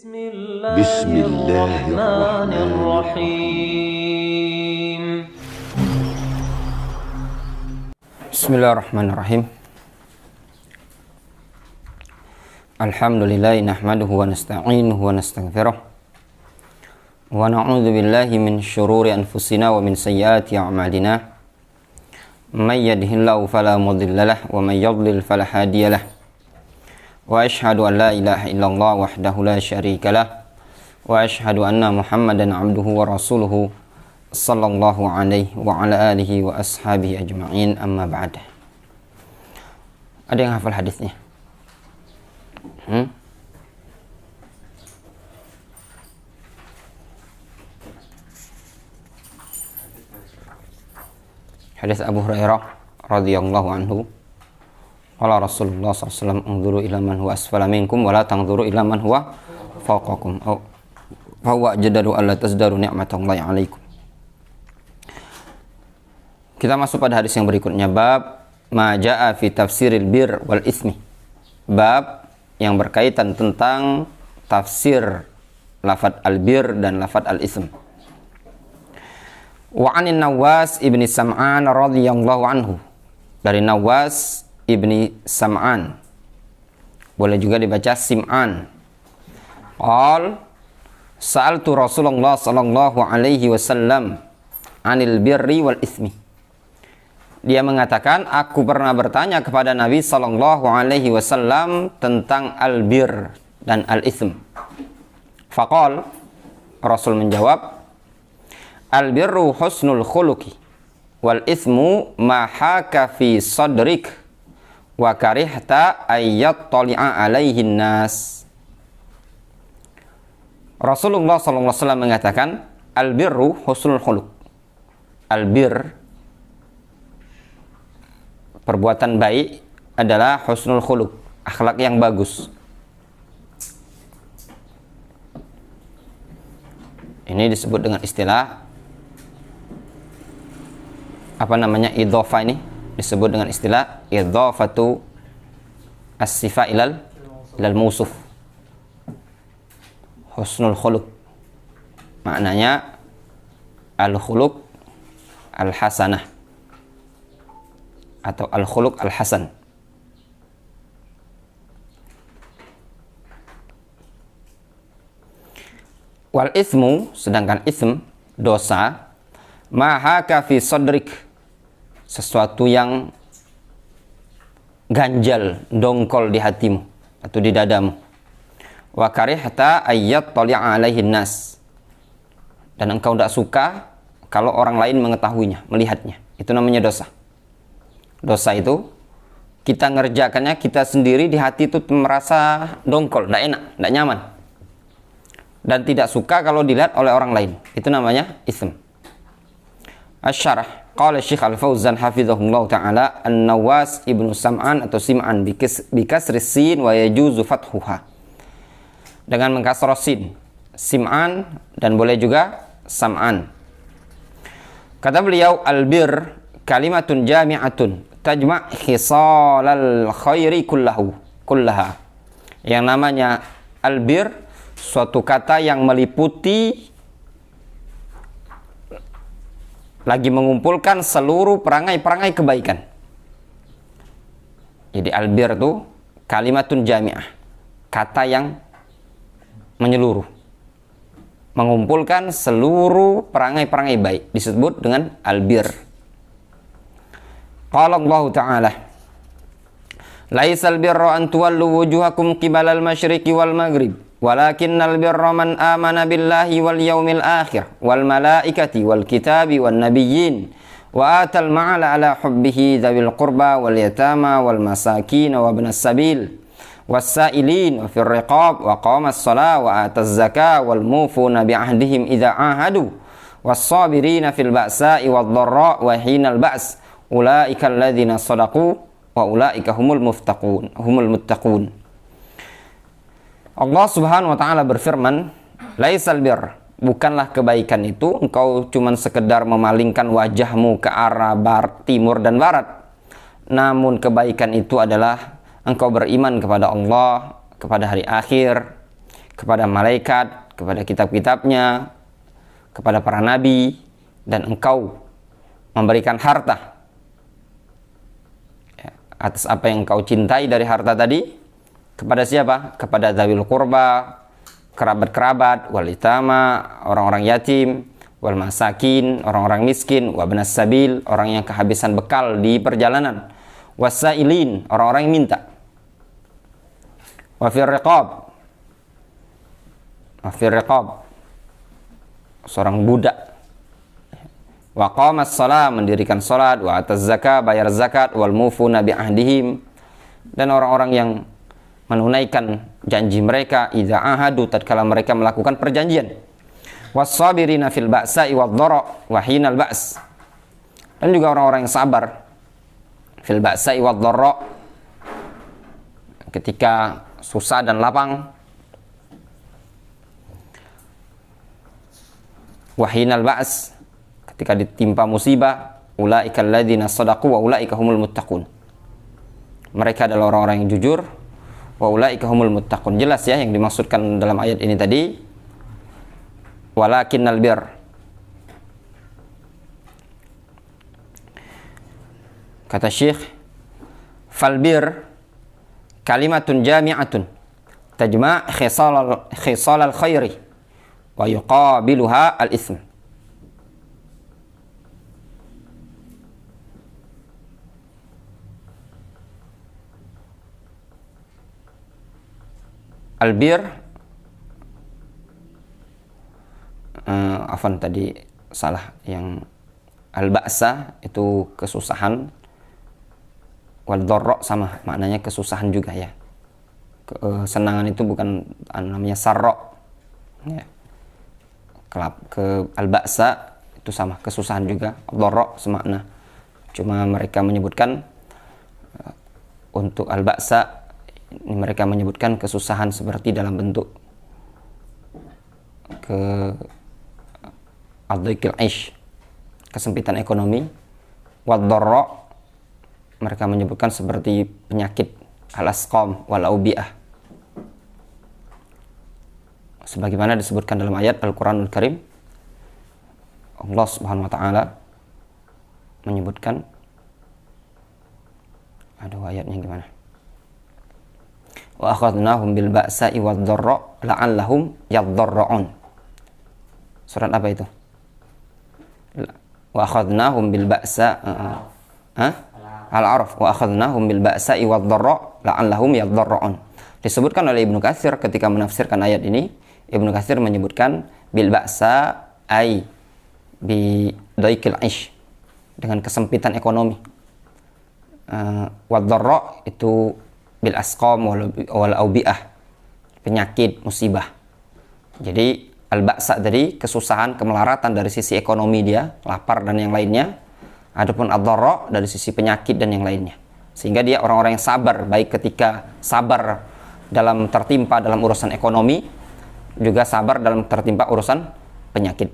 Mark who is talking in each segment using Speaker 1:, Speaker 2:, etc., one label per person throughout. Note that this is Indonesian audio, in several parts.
Speaker 1: بسم الله الرحمن الرحيم
Speaker 2: بسم الله الرحمن الرحيم الحمد لله نحمده ونستعينه ونستغفره ونعوذ بالله من شرور أنفسنا ومن سيئات أعمالنا من يهده الله فلا مضل له ومن يضلل فلا هادي له وأشهد أن لا إله إلا الله وحده لا شريك له وأشهد أن محمدا عبده ورسوله صلى الله عليه وعلى آله وأصحابه أجمعين أما بعد. Ada yang hafal hadisnya? Hadis Abu Hurairah radhiyallahu anhu, qala Rasulullah sallallahu alaihi wasallam, "Unzuru ila man huwa asfala minkum wa la tanzuru ila man huwa fawqakum." Fa huwa ajdaru alla tazdaru ni'matallahi 'alaikum. Kita masuk pada hadis yang berikutnya, bab ma jaa fi tafsiril bir wal ismi. Bab yang berkaitan tentang tafsir lafaz al-bir dan lafaz al-ism. Wa 'anin Nawas ibni Sam'an radhiyallahu anhu. Dari Nawas ibni Sam'an, boleh juga dibaca Sim'an. Qal sa'altu Rasulullah sallallahu alaihi wasallam 'anil birri wal ismi. Dia mengatakan, aku pernah bertanya kepada Nabi sallallahu alaihi wasallam tentang al-bir dan al-ism. Faqal, Rasul menjawab, al-birru husnul khuluqi wal ismu ma haka fi sadrik wa karihta ayyat tali'a alaihin nas. Rasulullah SAW mengatakan, al-birru husnul khuluq. Al-bir, perbuatan baik, adalah husnul khuluq, akhlak yang bagus. Ini disebut dengan istilah idhofah. Ini disebut dengan istilah idhofatu as-sifa ilal mausuf. Husnul khuluq maknanya al-khuluq al-hasanah atau al-khuluq al-hasan. Wal ismu, sedangkan ism, dosa, mahaka fi sadrik, sesuatu yang ganjal, dongkol di hatimu atau di dadamu. Wa karihta ayyat tali'a alaihin nas, dan engkau tidak suka kalau orang lain mengetahuinya, melihatnya. Itu namanya dosa. Dosa itu kita ngerjakannya kita sendiri, di hati itu merasa dongkol, tidak enak, tidak nyaman, dan tidak suka kalau dilihat oleh orang lain. Itu namanya ism. Asy-syarah, qala Syekh Al-Fauzan hafizahullah ta'ala, an-Nawas ibnu Sam'an atau Sim'an bikasri sin wa yajuzu fathuha, dengan mengkasrah sin, Sim'an, dan boleh juga Sam'an. Kata beliau, al-bir kalimatun jami'atun tajma' khisalal khairi kullaha. Yang namanya al-bir, suatu kata yang meliputi, lagi mengumpulkan seluruh perangai-perangai kebaikan. Jadi al-bir itu kalimatun jami'ah, kata yang menyeluruh, mengumpulkan seluruh perangai-perangai baik, disebut dengan al-bir. Qala Allah Ta'ala, laisal birra an tuwallu wujuhakum qibalal masyriqi wal maghrib walakinnal birra man amana billahi wal yawmil akhir wal malaikati wal kitabi wan nabiyyin wa atal ma'ala ala hubbihi dzawil qurba wal yatama wal masakin wa ibnas sabil was-sa'ilin wa fir riqab wa qamas shalah wa ataz zakah wal mufuna bi ahdihim idza ahadu was-sabirina fil ba'sa'i wad dharra wa hinal ba's ulaika alladzina shadaqu wa ulaika humul muttaqun. Allah Subhanahu wa taala berfirman, laisal bir, bukanlah kebaikan itu engkau cuman sekedar memalingkan wajahmu ke arah timur dan barat. Namun kebaikan itu adalah engkau beriman kepada Allah, kepada hari akhir, kepada malaikat, kepada kitab-kitabnya, kepada para nabi, dan engkau memberikan harta atas apa yang engkau cintai dari harta tadi kepada siapa? Kepada dzawil qurba, kerabat-kerabat, wal yatama, orang-orang yatim, wal masakin, orang-orang miskin, wa ibnas sabil, orang yang kehabisan bekal di perjalanan, wasailin, orang-orang yang minta, wa fir riqab, seorang budak, wa qamas shalah, mendirikan salat, wa ataz zakat, bayar zakat, wal mufuna bi ahdihim, dan orang-orang yang menunaikan janji mereka idza ahadu, tatkala mereka melakukan perjanjian, was-sabirina fil ba'sa'i wad-dharra wa hinal ba's, dan juga orang-orang yang sabar fil ba'sa'i wad-dharra, ketika susah dan lapang, wa hinal ba's, ketika ditimpa musibah, ulaikal ladzina shadaqu wa ulaika humul muttaqun, mereka adalah orang-orang yang jujur, wa ulaika humul muttaqun. Jelas ya yang dimaksudkan dalam ayat ini tadi, walakinnal bir. Kata Syekh, fal bir kalimatun jami'atun tajma' khisalal khairi wa yuqabiluha al-ism. Albir, afwan tadi salah, yang al-ba'sa itu kesusahan, wal dharra sama maknanya kesusahan juga ya. Kesenangan itu bukan namanya sarra ya. Ke al-ba'sa itu sama kesusahan juga, dharra semakna, cuma mereka menyebutkan untuk al-ba'sa ini mereka menyebutkan kesusahan seperti dalam bentuk ad-dhiqil 'aish, kesempitan ekonomi, wad-dharra mereka menyebutkan seperti penyakit al-asqam wal aubiah, sebagaimana disebutkan dalam ayat Al-Qur'anul Karim. Allah Subhanahu wa taala menyebutkan, aduh ayatnya gimana? Wa akhadnahum bil ba'sa'i wad-dharra la'allahum yadh-dharra'un. Surat apa itu? Wa akhadnahum bil ba'sa Al-A'raf. Wa akhadnahum bil ba'sa'i wad-dharra la'allahum yadh-dharra'un. Disebutkan oleh Ibnu Katsir ketika menafsirkan ayat ini. Ibnu Katsir menyebutkan bil ba'sa ai bi dhaikil 'aish, dengan kesempitan ekonomi. Wad-dharra itu bil asqam wal aubiah, penyakit, musibah. Jadi al-ba'sa tadi kesusahan, kemelaratan dari sisi ekonomi dia, lapar dan yang lainnya. Adapun ad-dharra dari sisi penyakit dan yang lainnya. Sehingga dia orang-orang yang sabar, baik ketika sabar dalam tertimpa dalam urusan ekonomi, juga sabar dalam tertimpa urusan penyakit.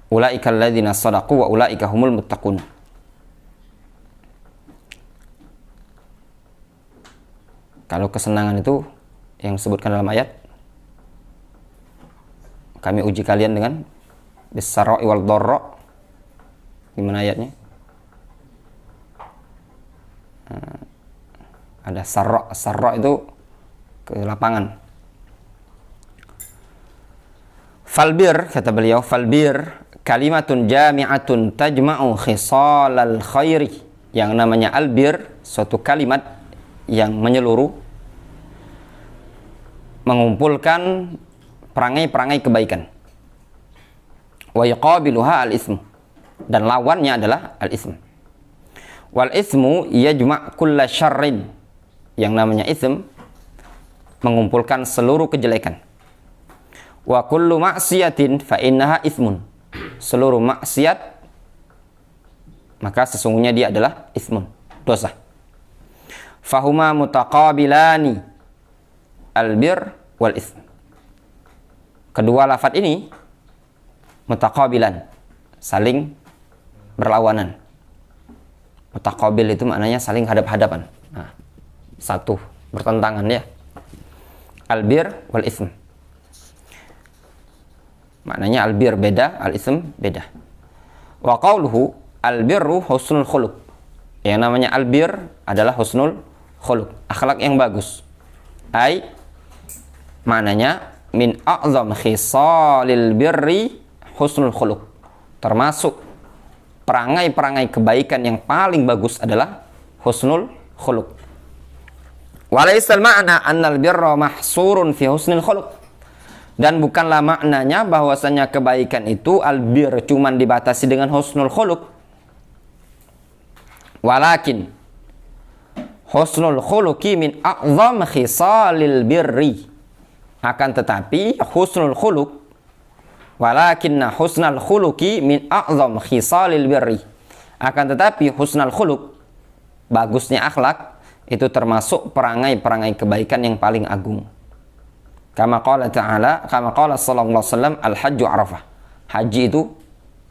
Speaker 2: Ulaikal ladzina shadaqu wa ulaika humul muttaqun. Kalau kesenangan itu yang disebutkan dalam ayat, kami uji kalian dengan bis-sarra'i wal dharra. Gimana ayatnya? Ada sarra itu ke lapangan. Falbir, kata beliau, falbir kalimatun jami'atun tajma'u khisalal khairi. Yang namanya albir, suatu kalimat yang menyeluruh, mengumpulkan perangai-perangai kebaikan. Wa yuqabiluha al-ism, dan lawannya adalah al-ism. Wal ismu yajma' kulla syarrin. Yang namanya ism mengumpulkan seluruh kejelekan. Wa kullu ma'siyatin fa innaha ismun. Seluruh maksiat maka sesungguhnya dia adalah ismun, dosa. Fahuma mutaqabilani albir wal ism. Kedua lafaz ini mutaqabilan, saling berlawanan. Mutaqabil itu maknanya saling hadap-hadapan. Nah, satu bertentangan ya. Albir wal ism. Maknanya albir beda, al-ism beda. Wa qauluhu albirru husnul khuluq. Yang namanya albir adalah husnul khuluq, akhlak yang bagus. Ai maknanya min a'zam khisalil birri husnul khuluq. Termasuk perangai-perangai kebaikan yang paling bagus adalah husnul khuluq. Walaisal ma'na annal birra mahsurun fi husnul khuluq. Dan bukanlah maknanya bahwasanya kebaikan itu albir cuman dibatasi dengan husnul khuluq. Walakin husnul khuluqi min a'zam khisalil birri. Akan tetapi husnul khuluq, walakinna husnul khuluqi min a'zam khisalil birri. Akan tetapi husnul khuluq, bagusnya akhlak, itu termasuk perangai-perangai kebaikan yang paling agung. Kama qala ta'ala, kama qala sallallahu alaihi wasallam, al-hajju arafah. Haji itu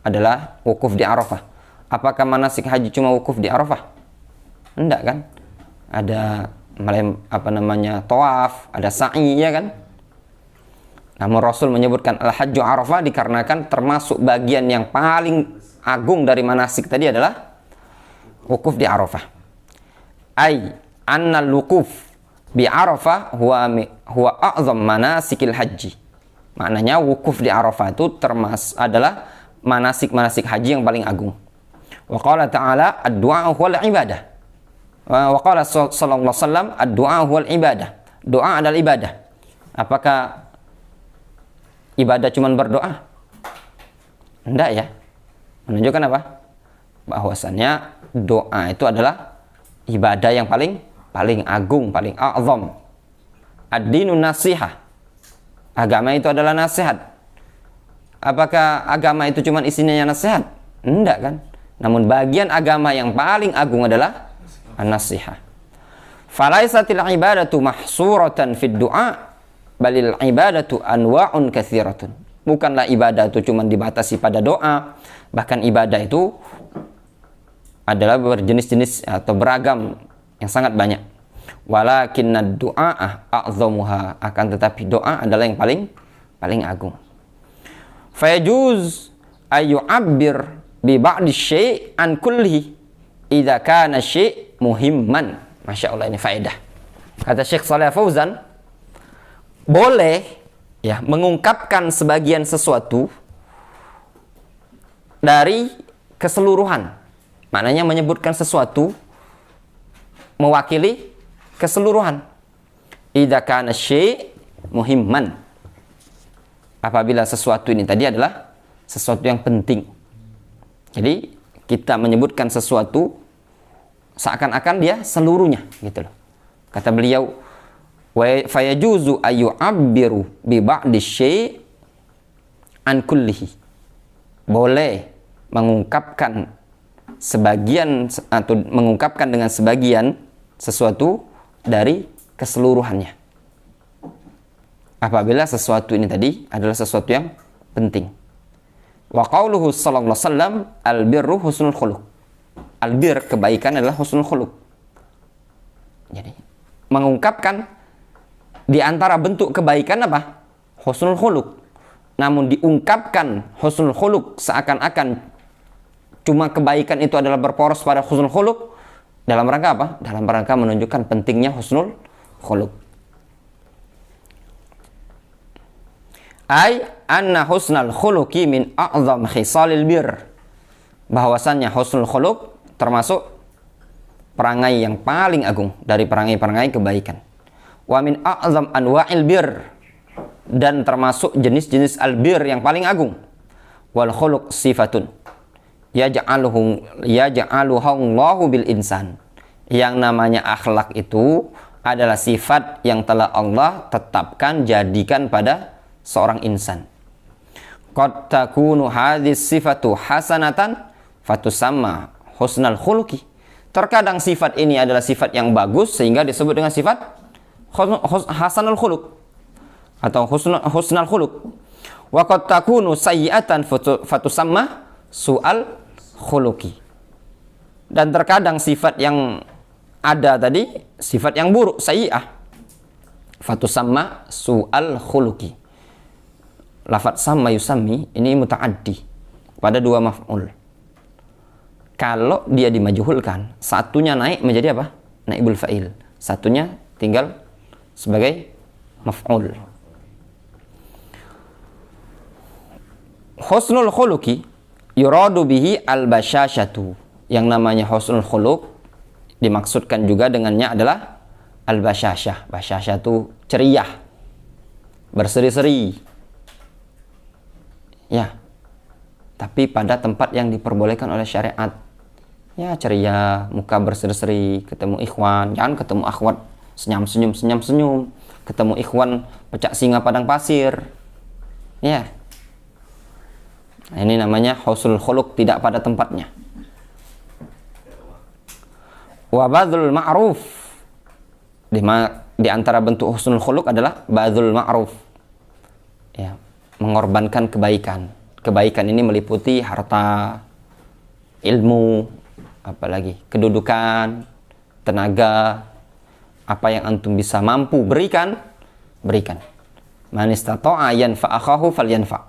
Speaker 2: adalah wukuf di Arafah. Apakah manasik haji cuma wukuf di Arafah? Enggak kan? Ada tawaf, ada sa'i, ya kan? Namun Rasul menyebutkan al-hajju arafah dikarenakan termasuk bagian yang paling agung dari manasik tadi adalah wukuf di Arafah. Ai annal wukuf bi Arafah huwa a'zam manasikil haji. Maknanya wukuf di Arafah itu adalah manasik-manasik haji yang paling agung. Wa qala ta'ala ad-du'a huwal ibadah. Wa qala sallallahu alaihi wasallam ad-du'a huwal ibadah. Doa adalah ibadah. Apakah ibadah cuma berdoa? Enggak ya. Menunjukkan apa? Bahwasannya doa itu adalah ibadah yang paling agung, paling a'zam. Ad-dinun nasihah. Agama itu adalah nasihat. Apakah agama itu cuma isinya nasihat? Enggak kan? Namun bagian agama yang paling agung adalah an-nasihah. Falaisatil ibadatu mahsuratan fid du'a, balil ibadatu anwa'un katsiratun. Bukanlah ibadah itu cuma dibatasi pada doa, bahkan ibadah itu adalah berjenis-jenis atau beragam yang sangat banyak. Walakinna du'a a'zamuha, akan tetapi doa adalah yang paling agung. Fayajuz ayyu'abbir bi ba'di syai' an kullihi idza kana syai' muhimman. Masya Allah, ini faedah. Kata Syekh Shalih Fauzan, boleh ya mengungkapkan sebagian sesuatu dari keseluruhan. Maknanya menyebutkan sesuatu mewakili keseluruhan. Idza kana syai' muhimman. Apabila sesuatu ini tadi adalah sesuatu yang penting. Jadi kita menyebutkan sesuatu seakan-akan dia seluruhnya, gitu loh. Kata beliau, wa fayajuzu ayyu'abbiru bi ba'di syai' an kullihi. Boleh mengungkapkan sebagian atau mengungkapkan dengan sebagian sesuatu dari keseluruhannya. Apabila sesuatu ini tadi adalah sesuatu yang penting. Wa qauluhu sallallahu alaihi wasallam albirru husnul khuluq. Albir, kebaikan, adalah husnul khuluq. Jadi mengungkapkan di antara bentuk kebaikan apa? Husnul khuluq. Namun diungkapkan husnul khuluq seakan-akan cuma kebaikan itu adalah berporos pada husnul khuluq, dalam rangka apa? Dalam rangka menunjukkan pentingnya husnul khuluq. Ai anna husnul khuluqi min a'zam khisalil bir. Bahwasannya husnul khuluq termasuk perangai yang paling agung dari perangai-perangai kebaikan. Wa min a'zam anwa'il bir, dan termasuk jenis-jenis albir yang paling agung. Wal khuluq sifatun yaj'aluhu Allahu bil insan. Yang namanya akhlak itu adalah sifat yang telah Allah tetapkan, jadikan pada seorang insan. Qad takunu hadhis sifatu hasanatan fatusamma husnal khuluqi. Terkadang sifat ini adalah sifat yang bagus sehingga disebut dengan sifat hasanul khuluq atau husnal khuluq. Wa qad takunu sayyi'atan fatusamma su'al khuluqi. Dan terkadang sifat yang ada tadi sifat yang buruk, sayyi'ah. Fatusamma su'al khuluqi. Lafaz sama yusammi ini muta'addi pada dua maf'ul. Kalau dia dimajhulkan, satunya naik menjadi apa? Naibul fa'il. Satunya tinggal sebagai maf'ul. Husnul khuluqi yuradu bihi al-basyashatu. Yang namanya husnul khuluq dimaksudkan juga dengannya adalah al-basyashah. Basyashah itu ceria, berseri-seri. Ya. Tapi pada tempat yang diperbolehkan oleh syariat. Ya, ceria, muka berseri-seri, ketemu ikhwan, jangan ketemu akhwat senyum-senyum, ketemu ikhwan pecak singa padang pasir. Ya. Nah, ini namanya husnul khuluq, tidak pada tempatnya. Wa badzul ma'ruf. Di antara bentuk husnul khuluq adalah badzul ma'ruf. Ya, mengorbankan kebaikan. Kebaikan ini meliputi harta, ilmu, apalagi kedudukan, tenaga, apa yang antum bisa mampu berikan. Man istata'a yanfa akhahu falyanfa.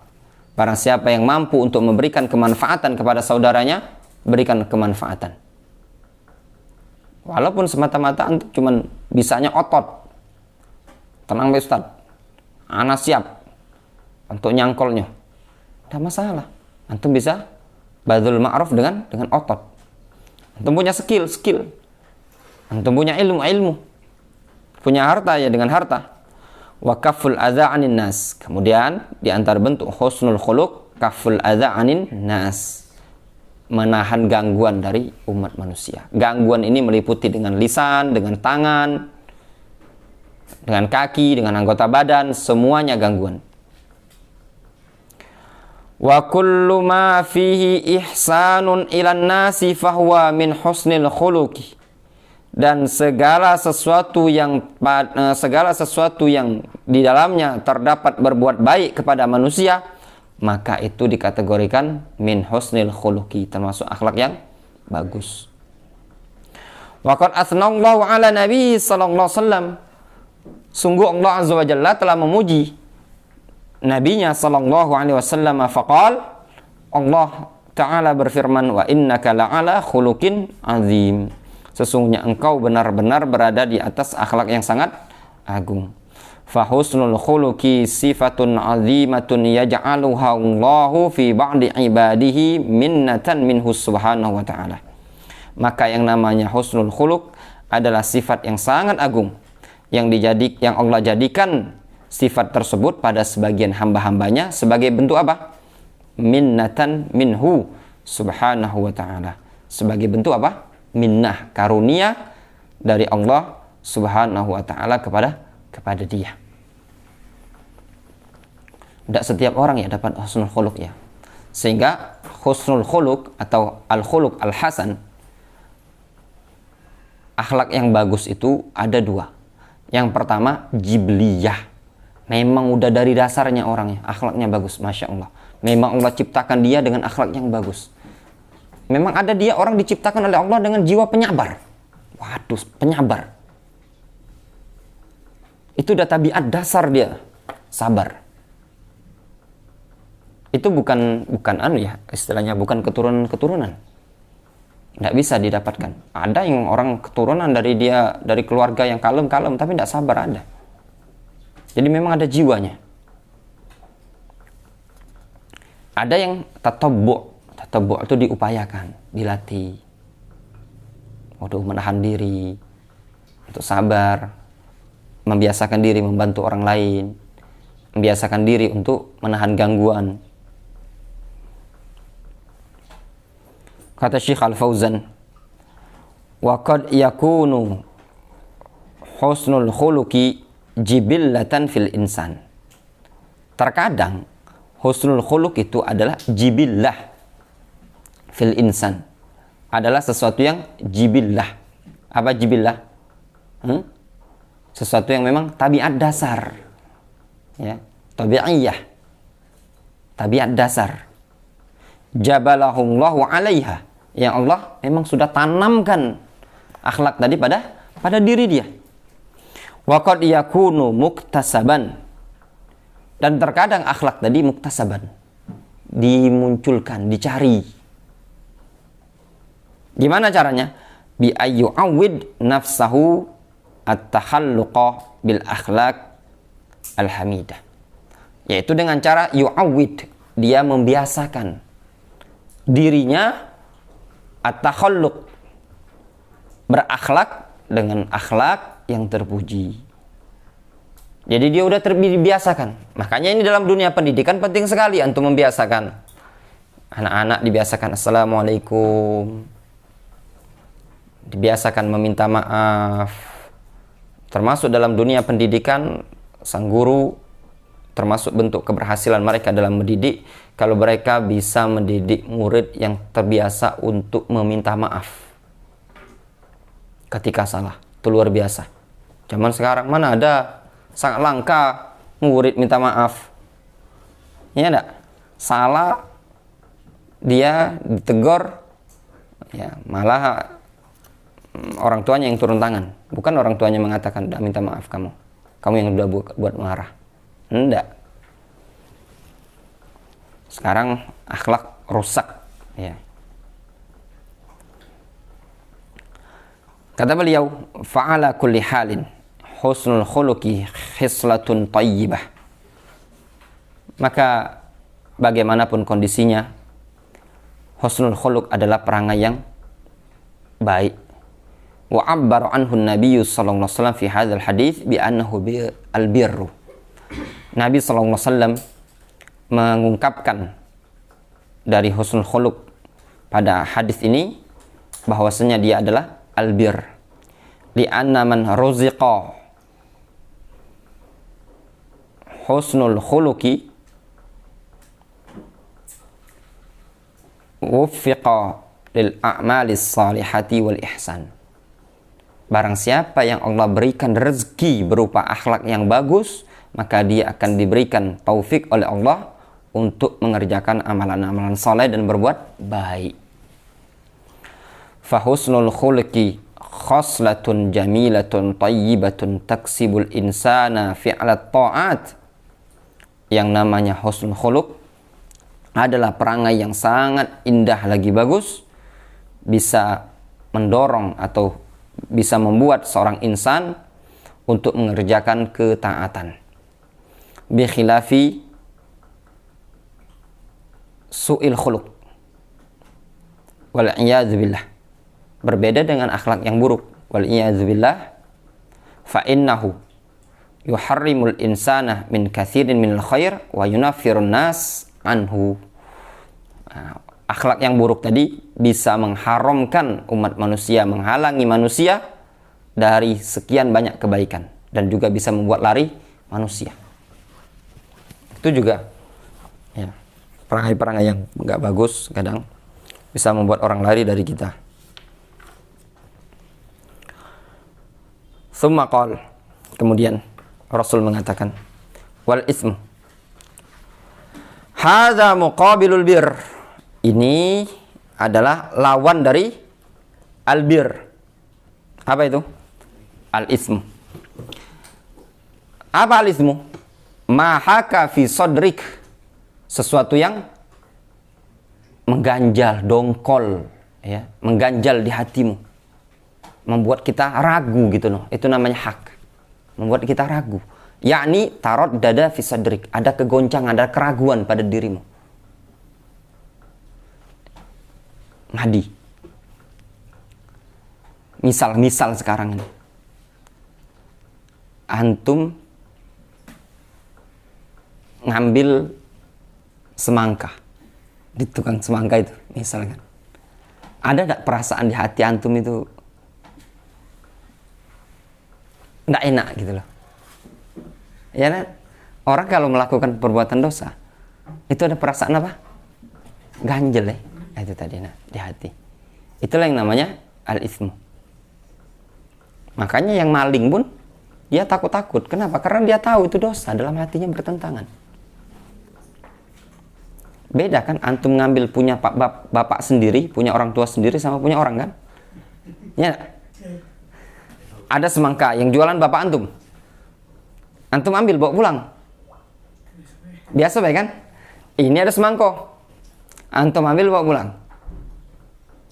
Speaker 2: Barang siapa yang mampu untuk memberikan kemanfaatan kepada saudaranya, berikan kemanfaatan. Walaupun semata-mata antum cuman bisanya otot. Tenang Pak Ustaz, ana siap untuk nyangkolnya. Tidak masalah. Antum bisa badzul ma'ruf dengan otot. Antum punya skill. Antum punya ilmu. Punya harta ya dengan harta. Wa kafful adza 'anin nas. Kemudian di antara bentuk husnul khuluq kafful adza 'anin nas. Menahan gangguan dari umat manusia. Gangguan ini meliputi dengan lisan, dengan tangan, dengan kaki, dengan anggota badan, semuanya gangguan. Wa kullu ma fihi ihsanun ilan nasi fahuwa min husnil khuluqi. Dan segala sesuatu yang di dalamnya terdapat berbuat baik kepada manusia, maka itu dikategorikan min husnil khuluqi, termasuk akhlak yang bagus. Wa qad athnallahu ala nabi sallallahu alaihi wasallam. Sungguh Allah azza wa jalla telah memuji nabinya sallallahu alaihi wasallam. Faqal, Allah taala berfirman, wa innaka la'ala khuluqin azim. Sesungguhnya engkau benar-benar berada di atas akhlak yang sangat agung. Fahusnul khuluqi sifatun azimatun yaj'aluha Allahu fi ba'di ibadihi minnatan minhu subhanahu wa ta'ala. Maka yang namanya husnul khuluq adalah sifat yang sangat agung yang Allah jadikan sifat tersebut pada sebagian hamba-hambanya sebagai bentuk apa? Minnatan minhu subhanahu wa ta'ala. Sebagai bentuk apa? Minnah, karunia dari Allah subhanahu wa ta'ala kepada dia. Tidak setiap orang ya dapat husnul khuluq ya. Sehingga husnul khuluq atau al-khuluq al-hasan, akhlak yang bagus itu ada dua. Yang pertama jibliyah. Memang udah dari dasarnya orangnya akhlaknya bagus, Masya Allah. Memang Allah ciptakan dia dengan akhlak yang bagus. Memang ada dia orang diciptakan oleh Allah dengan jiwa penyabar. Waduh, penyabar. Itu udah tabiat dasar dia, sabar. Itu bukan istilahnya bukan keturunan. Tidak bisa didapatkan. Ada yang orang keturunan dari keluarga yang kalem tapi tidak sabar ada. Jadi memang ada jiwanya. Ada yang tatabbu' itu diupayakan, dilatih. Menahan diri, untuk sabar, membiasakan diri membantu orang lain, membiasakan diri untuk menahan gangguan. Kata Syekh Al-Fauzan, wa qad yakunu husnul khuluqi jibillatan fil insan. Terkadang husnul khuluq itu adalah jibillah fil insan, adalah sesuatu yang jibillah. Apa jibillah? Sesuatu yang memang tabiat dasar, ya, tabi'iyah, tabiat dasar. Jabalahullahu alaiha, yang Allah memang sudah tanamkan Akhlak tadi pada diri dia. Wa qad yakunu muktasaban. Dan terkadang akhlak tadi muktasaban, dimunculkan, dicari. Gimana caranya? Bi ayyu'awwid nafsahu at-takhalluqa bil akhlaq al-hamidah. Yaitu dengan cara yu'awwid, dia membiasakan dirinya at-takhalluq, berakhlak dengan akhlak yang terpuji. Jadi dia udah terbiasakan. Makanya ini dalam dunia pendidikan penting sekali antum membiasakan. Anak-anak dibiasakan assalamualaikum, dibiasakan meminta maaf. Termasuk dalam dunia pendidikan, sang guru termasuk bentuk keberhasilan mereka dalam mendidik kalau mereka bisa mendidik murid yang terbiasa untuk meminta maaf ketika salah. Itu luar biasa. Zaman sekarang mana ada, sangat langka murid minta maaf. Ya enggak? Salah dia ditegur, ya malah orang tuanya yang turun tangan. Bukan orang tuanya mengatakan, "Udah minta maaf kamu. Kamu yang udah buat marah." Enggak. Sekarang akhlak rusak, ya. Kata beliau, "Fa'ala kulli halin husnul khuluqi khislatun tayyibah." Maka bagaimanapun kondisinya, husnul khuluq adalah perangai yang baik. Wa 'abbara anhu an-nabiy sallallahu alaihi wasallam fi hadzal hadits bi annahu al-birru. Nabi sallallahu alaihi wasallam mengungkapkan dari husnul khuluq pada hadis ini bahwasanya dia adalah al-bir. Li anna man ruziqa husnul khuluqi wuffiqa lil a'malis salihati wal ihsan. Barang siapa yang Allah berikan rezeki berupa akhlak yang bagus, maka dia akan diberikan taufik oleh Allah untuk mengerjakan amalan-amalan saleh dan berbuat baik. Fa husnul khuluqi khoslatun jamilatun tayyibatun taksibul insana fi'lat ta'at. Yang namanya husnul khuluq adalah perangai yang sangat indah lagi bagus, bisa mendorong atau bisa membuat seorang insan untuk mengerjakan ketaatan. Bi khilafi su'il khuluq wal iyadzu billah. Berbeda dengan akhlak yang buruk, wal iyadzu billah, fa innahu yuharrimul insana min katsirin minal khair wa yunaffirun nas anhu. Akhlak yang buruk tadi bisa mengharamkan umat manusia, menghalangi manusia dari sekian banyak kebaikan, dan juga bisa membuat lari manusia. Itu juga ya, perangai-perangai yang enggak bagus kadang bisa membuat orang lari dari kita. Tsumma qala, kemudian Rasul mengatakan, wal ismu hadza muqabilul bir. Ini adalah lawan dari albir. Apa itu? Al-ismu. Apa al-ismu? Mahaka fi sodrik. Sesuatu yang mengganjal, dongkol, ya, mengganjal di hatimu, membuat kita ragu gitu loh. Itu namanya hak. Membuat kita ragu. Yakni tarot dada fi sodrik. Ada kegoncangan, ada keraguan pada dirimu. Ngadi. Misal sekarang ini, antum ngambil semangka di tukang semangka itu, misalkan, ada gak perasaan di hati antum itu gak enak gitu loh, ya kan? Orang kalau melakukan perbuatan dosa itu ada perasaan apa? Ganjel, ya. Itu tadi, nah, di hati. Itulah yang namanya al-ismu. Makanya yang maling pun dia takut-takut. Kenapa? Karena dia tahu itu dosa, dalam hatinya bertentangan. Beda kan antum ngambil punya bapak sendiri, punya orang tua sendiri, sama punya orang kan? Ya. Ada semangka yang jualan bapak antum. Antum ambil bawa pulang. Biasa baik kan? Ini ada semangkok. Antum ambil bawa pulang.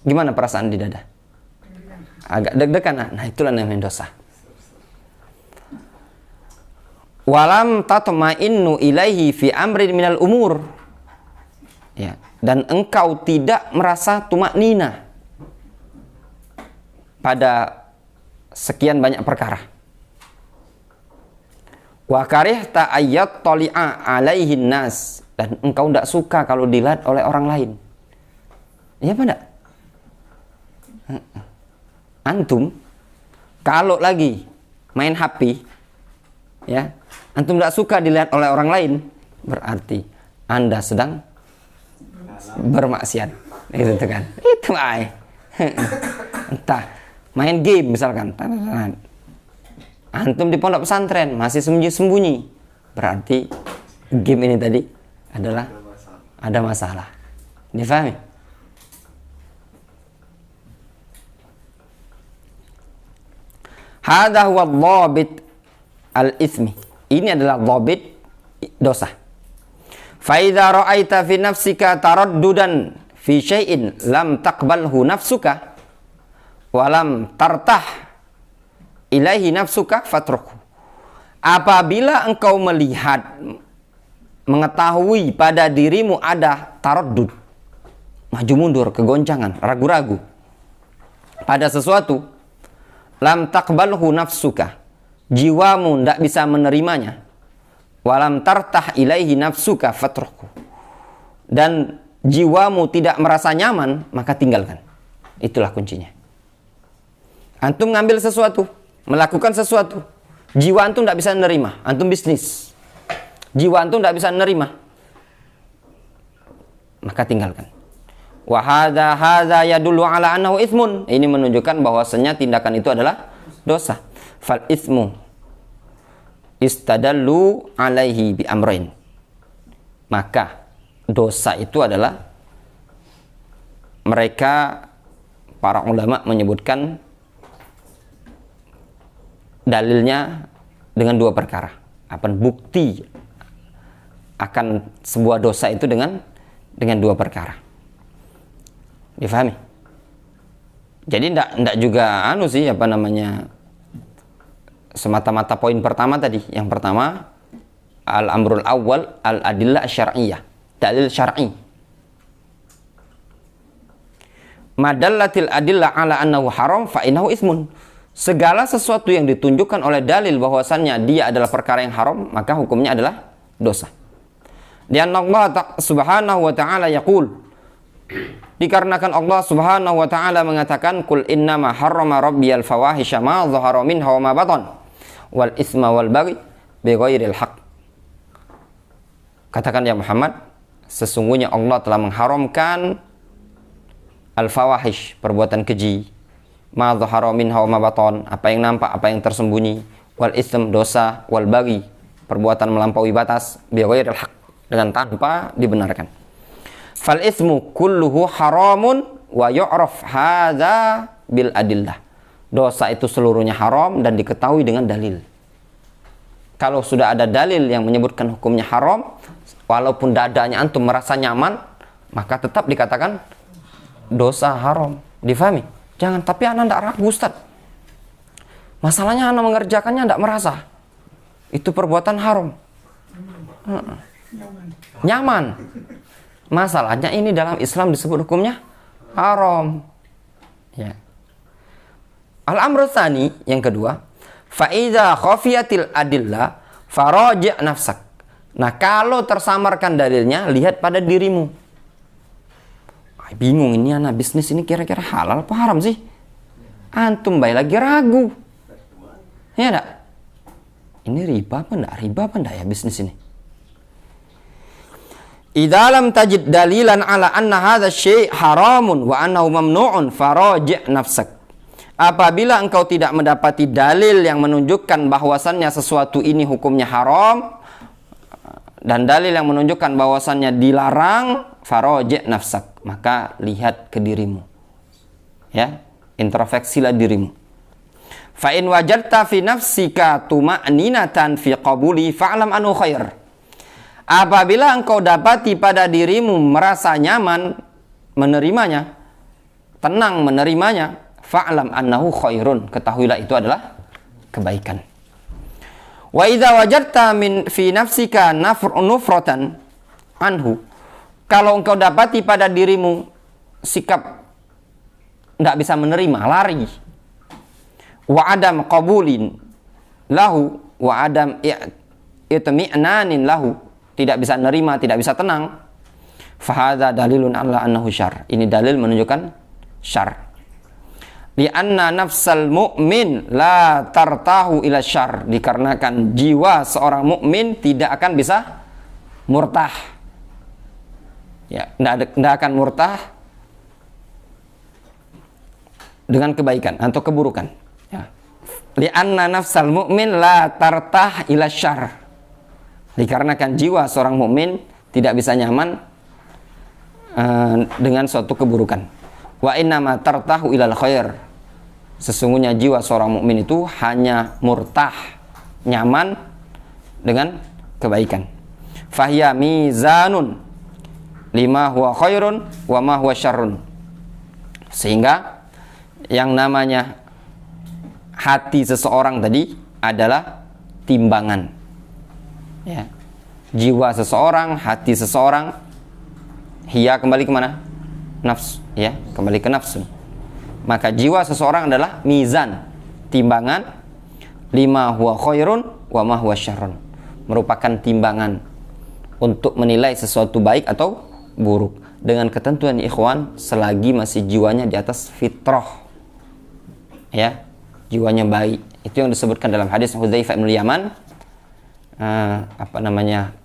Speaker 2: Gimana perasaan di dada? Agak deg-degan. Nah, itulah namanya dosa. Walam tatma'innu ilaihi fi amrin minal umur. Ya, dan engkau tidak merasa tumaknina pada sekian banyak perkara. Wa karihta ayyat tali'a alaihin nas, dan engkau tidak suka kalau dilihat oleh orang lain. Ya apa enggak? Antum kalau lagi main HP, ya, antum tidak suka dilihat oleh orang lain, berarti Anda sedang bermaksiat. Itu kan. Itu ay. Entah main game misalkan. Antum di pondok pesantren masih sembunyi-sembunyi, berarti game ini tadi adalah ada masalah. Difahami? Hadha huwa dhabit al-ithmi. Ini adalah dhabit dosa. Fa idza ra'aita fi nafsika taraddudan fi syai'in lam taqbalhu nafsuka wa lam tartah ilaihi nafsuka fatruku. Apabila engkau melihat, mengetahui pada dirimu ada taraddud, maju mundur, kegoncangan, ragu-ragu pada sesuatu, lam taqbalhu nafsuka, jiwamu tidak bisa menerimanya, walam tartah ilaihi nafsuka fatruku, dan jiwamu tidak merasa nyaman, maka tinggalkan. Itulah kuncinya. Antum ngambil sesuatu, melakukan sesuatu, jiwa antum tidak bisa menerima. Antum bisnis, jiwa antum tidak bisa menerima, maka tinggalkan. Wa hadza yadullu ala annahu itsmun. Ini menunjukkan bahwasanya tindakan itu adalah dosa. Fal itsmu istadallu alaihi bi amrain. Maka dosa itu adalah, mereka para ulama menyebutkan dalilnya dengan dua perkara. Apa bukti akan sebuah dosa itu dengan dua perkara. Difahami? Jadi ndak juga sih semata-mata poin pertama tadi. Yang pertama, al-amrul awwal al-adillah syar'iyyah, dalil syar'i. Madallatil adillah ala annahu haram fa innahu ismun. Segala sesuatu yang ditunjukkan oleh dalil bahwasannya dia adalah perkara yang haram, maka hukumnya adalah dosa. Dan Allah Subhanahu wa taala yaqul, dikarenakan Allah Subhanahu wa taala mengatakan, qul innama harrama rabbiyal fawahisha ma dhahara minha wa ma batan wal itsma wal baghy bighairil haqq. Katakan ya Muhammad, sesungguhnya Allah telah mengharamkan al-fawahish, perbuatan keji, ma dhahara minha wa ma batan, apa yang nampak, apa yang tersembunyi, wal itsm, dosa, wal baghy, perbuatan melampaui batas, bighairil haqq, dengan tanpa dibenarkan. Fal itsmu kulluhu haramun wa yu'raf hadza bil adillah. Dosa itu seluruhnya haram dan diketahui dengan dalil. Kalau sudah ada dalil yang menyebutkan hukumnya haram, walaupun dadanya antum merasa nyaman, maka tetap dikatakan dosa haram. Difahami? Jangan, tapi anak tidak ragu Ustaz. Masalahnya anak mengerjakannya tidak merasa itu perbuatan haram. Nyaman. Masalahnya ini dalam Islam disebut hukumnya haram. Ya. Al-amru tsani, yang kedua, fa idza khafiyatil adillah faraji' nafsak. Nah, kalau tersamarkan dalilnya, lihat pada dirimu. Bingung ini anak bisnis ini kira-kira halal apa haram sih? Antum baik lagi ragu. Ya enggak? Ini riba apa enggak ya bisnis ini? Idza lam tajid dalilan ala anna hadza syai' haramun wa annahu mamnu'un faraji' nafsak. Apabila engkau tidak mendapati dalil yang menunjukkan bahwasannya sesuatu ini hukumnya haram dan dalil yang menunjukkan bahwasannya dilarang, faraji' nafsak, maka lihat ke dirimu. Ya, introspeksilah dirimu. Fa in wajadta fi nafsika tuma'ninatan fi qabuli fa'lam anu khair. Apabila engkau dapati pada dirimu merasa nyaman menerimanya, tenang menerimanya, fa'lam annahu khairun, ketahuilah itu adalah kebaikan. Wa idza wajadta fi nafsika nufratan anhu, kalau engkau dapati pada dirimu sikap tidak bisa menerima, lari, wa adam qabulin lahu wa adam itmi'nanin lahu, tidak bisa menerima, tidak bisa tenang, fahadza dalilun ala annahu syarr, ini dalil menunjukkan syarr. Lianna nafsal mu'min la tartahu ila syarr, dikarenakan jiwa seorang mukmin tidak akan bisa murtah. Ya, tidak akan murtah dengan kebaikan atau keburukan. Ya. Lianna nafsal mu'min la tartah ila syarr, dikarenakan jiwa seorang mukmin tidak bisa nyaman dengan suatu keburukan. Wa innama tartahu ilal khair, sesungguhnya jiwa seorang mukmin itu hanya murtah, nyaman dengan kebaikan. Fahiya mizanun lima huwa khairun wa ma huwa syarrun, sehingga yang namanya hati seseorang tadi adalah timbangan. Ya. Jiwa seseorang, hati seseorang, hiya kembali kemana? Nafsu, ya, kembali ke nafsu. Maka jiwa seseorang adalah mizan, timbangan, lima huwa khairun wa ma huwa syarrun, merupakan timbangan untuk menilai sesuatu baik atau buruk, dengan ketentuan ikhwan selagi masih jiwanya di atas fitrah, ya, jiwanya baik. Itu yang disebutkan dalam hadis Hudzaifah bin Yaman,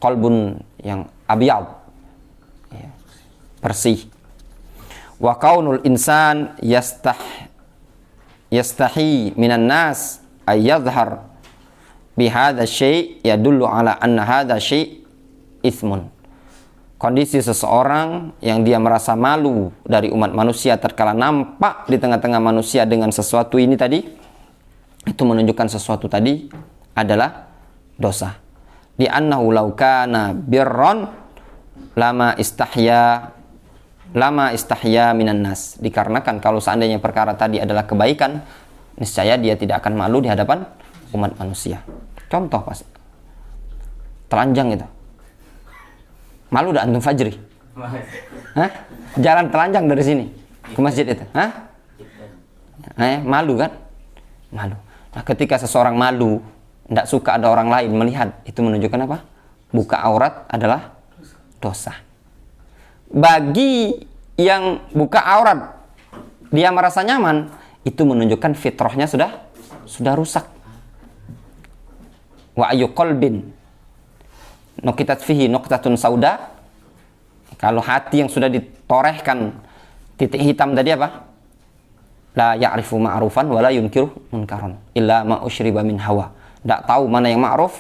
Speaker 2: qalbun yang abyad, ya, bersih. Wa kaunul insan yastahi minan nas ay yadhhar bi hadha syai' yadullu ala anna hadha syai' itsmun. Kondisi seseorang yang dia merasa malu dari umat manusia tatkala nampak di tengah-tengah manusia dengan sesuatu ini tadi, itu menunjukkan sesuatu tadi adalah dosa. Di annahu law kana birran lama istahya minan nas, dikarenakan kalau seandainya perkara tadi adalah kebaikan, niscaya dia tidak akan malu di hadapan umat manusia. Contoh pas telanjang itu, malu dah antum fajri? Hah? Jalan telanjang dari sini ke masjid itu, hah? Malu kan? Malu. Nah, ketika seseorang malu, tidak suka ada orang lain melihat, itu menunjukkan apa? Buka aurat adalah dosa. Bagi yang buka aurat dia merasa nyaman, itu menunjukkan fitrahnya sudah rusak. Wa ayu qalbin nuqitat fihi nuqtatun sauda, kalau hati yang sudah ditorehkan titik hitam tadi apa? La ya'rifu ma'rufan wa la yunkiru munkaran illa ma usyriba min hawa. Tidak tahu mana yang ma'ruf,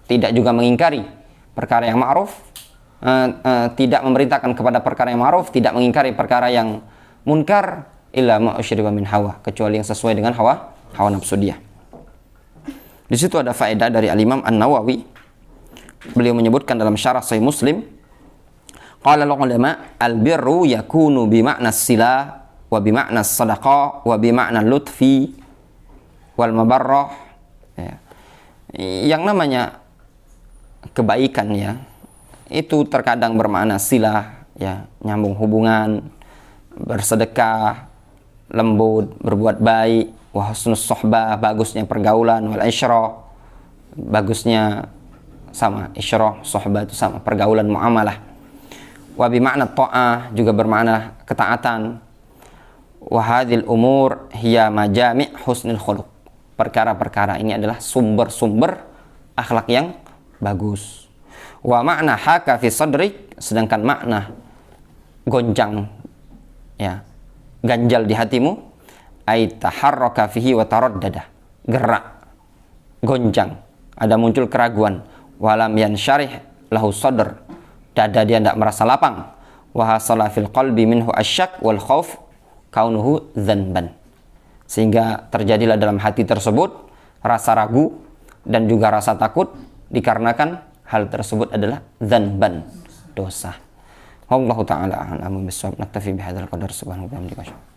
Speaker 2: tidak juga mengingkari perkara yang ma'ruf, tidak memerintahkan kepada perkara yang ma'ruf, tidak mengingkari perkara yang munkar, illa ma usyriba min hawa, kecuali yang sesuai dengan hawa nafsu dia. Di situ ada faedah dari Al-Imam An-Nawawi. Beliau menyebutkan dalam syarah Sahih Muslim, qala al-ulama al-birru yakunu bi ma'na as-silah wa bi ma'na as-sadaqah wa bi ma'na al-lutfi wal mabarrah. Ya. Yang namanya kebaikan, ya, itu terkadang bermakna silah, ya, nyambung hubungan, bersedekah, lembut, berbuat baik, wa husnus suhbah, bagusnya pergaulan, wal isyrah, bagusnya sama, isyrah, suhbah itu sama, pergaulan, muamalah. Wa bi makna ta'ah, juga bermakna ketaatan. Wa hadhil umur hiya majami' husnul khuluq. Perkara-perkara ini adalah sumber-sumber akhlak yang bagus. Wa makna haka fi sadrik, sedangkan makna gonjang, ya, ganjal di hatimu, ay taharraka fihi wa taraddada, gerak, gonjang, ada muncul keraguan. Walam yansyarih lahu sadr, dada dia tidak merasa lapang. Wa hasala fil qalbi minhu asyak wal khauf kaunuhu dzanban, Sehingga terjadilah dalam hati tersebut rasa ragu dan juga rasa takut, dikarenakan hal tersebut adalah dzanban, dosa. Wallahu ta'ala a'lam bishawab. Naktafi bihadzal qadar. Subhanallahi wa bihamdihi.